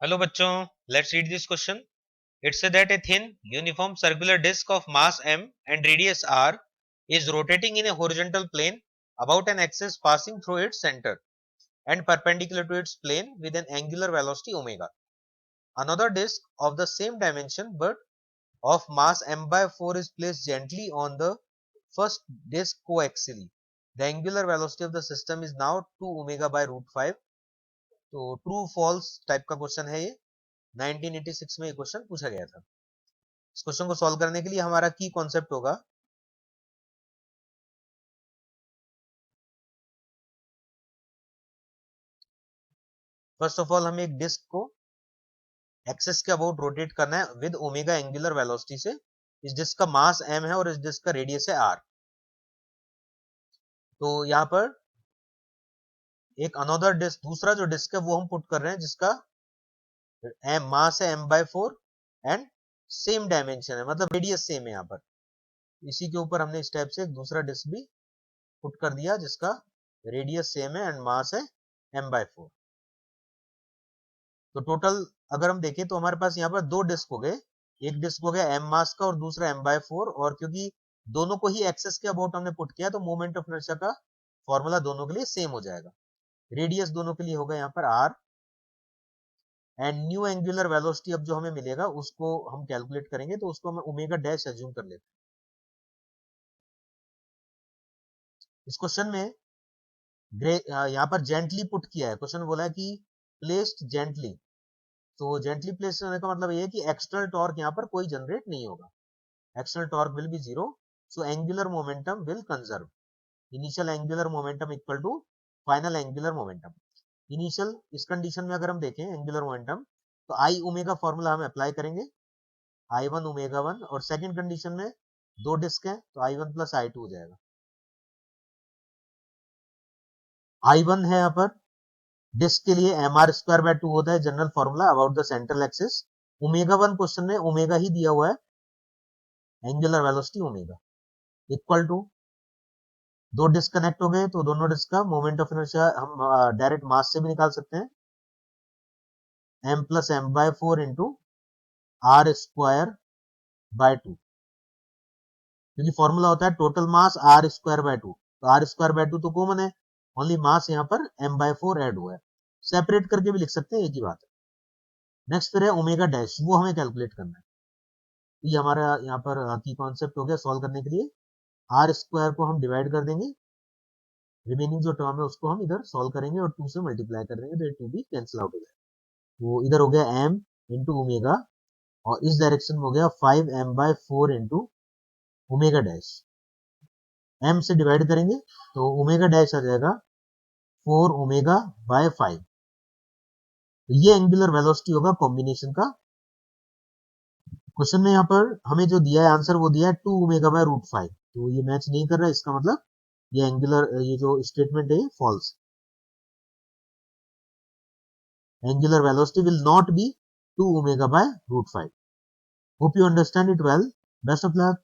Hello bachcho, let's read this question. It says that a thin, uniform circular disc of mass m and radius r is rotating in a horizontal plane about an axis passing through its center and perpendicular to its plane with an angular velocity omega. Another disc of the same dimension but of mass m by 4 is placed gently on the first disc coaxially. The angular velocity of the system is now 2 omega by root 5. तो true false type का question है ये। 1986 में ये question पूछा गया था। इस क्वेश्चन को सॉल्व करने के लिए हमारा की कॉन्सेप्ट होगा, फर्स्ट ऑफ ऑल हमें एक डिस्क को एक्सिस के अबाउट रोटेट करना है विद ओमेगा एंगुलर वेलोसिटी से। इस डिस्क का मास m है और इस डिस्क का रेडियस है r। तो यहाँ पर एक अनदर डिस्क, दूसरा जो डिस्क है वो हम पुट कर रहे हैं जिसका मास है m by 4 and same dimension है, मतलब रेडियस सेम है। यहाँ पर इसी के ऊपर हमने इस टाइप से एक दूसरा डिस्क भी पुट कर दिया जिसका रेडियस सेम है एंड मास है m by 4। तो टोटल अगर हम देखें तो हमारे पास यहाँ पर दो डिस्क हो गए, एक डिस्क हो गया m मास का और दूसरा m by 4। और क्योंकि दोनों को ही एक्सेस के अबाउट हमने पुट किया तो मोमेंट ऑफ इनर्शिया का फॉर्मूला दोनों के लिए सेम हो जाएगा। रेडियस दोनों के लिए होगा यहाँ पर r and new angular velocity अब जो हमें मिलेगा उसको हम कैलकुलेट करेंगे, तो उसको हम ओमेगा डैश एज्यूम कर लेते हैं। इस क्वेश्चन में यहाँ पर जेंटली पुट किया है, क्वेश्चन बोला है कि प्लेस्ड जेंटली। तो जेंटली प्लेस होने का मतलब ये है कि एक्सटर्नल टॉर्क यहाँ पर कोई जनरेट नहीं होगा, external torque will be zero, so angular momentum will conserve. Initial angular momentum equal to final angular momentum. Initial इस कंडीशन में अगर हम देखें एंगुलर मोमेंटम, तो आई ओमेगा फॉर्मूला हम अप्लाई करेंगे, आई वन ओमेगा वन। और सेकेंड कंडीशन में दो डिस्क है तो I one plus I two हो जाएगा। आई वन है यहाँ पर डिस्क के लिए एम आर स्क्वायर बाय 2 होता है general formula about the central axis. Omega one question में ओमेगा ही दिया हुआ है, angular velocity omega equal to दो डिस्कनेक्ट हो गए तो दोनों डिस्क का मोमेंट ऑफ इनर्शिया हम डायरेक्ट मास से भी निकाल सकते हैं, m plus M by 4 into R square by 2, क्योंकि फॉर्मूला होता है total mass R square by 2। तो आर स्क्वायर बाय 2 तो कॉमन है, ओनली मास यहाँ पर m बाय 4 ऐड हुआ है। सेपरेट करके भी लिख सकते हैं, एक ही बात है। नेक्स्ट फिर है ओमेगा डैश, वो हमें कैलकुलेट करना है। ये हमारा यहाँ पर की कॉन्सेप्ट हो गया सॉल्व करने के लिए। आर स्क्वायर को हम डिवाइड कर देंगे, रिमेनिंग जो टर्म है उसको हम इधर सॉल्व करेंगे और 2 से मल्टीप्लाई कर देंगे तो ये 2 भी कैंसिल आउट हो जाएगा। वो इधर हो गया m इंटू ओमेगा और इस डायरेक्शन में हो गया 5m by 4 into omega dash. m से डिवाइड करेंगे तो ओमेगा डैश आ जाएगा 4 ओमेगा बाय 5। तो ये एंगुलर वेलोसिटी होगा कॉम्बिनेशन का। क्वेश्चन में यहाँ पर हमें जो दिया है आंसर वो दिया है 2 ओमेगा बाय रूट 5, तो ये मैच नहीं कर रहा है, इसका मतलब ये एंगुलर ये जो स्टेटमेंट है false. Angular velocity will not be 2 omega by root 5. Hope you understand it well. Best of luck.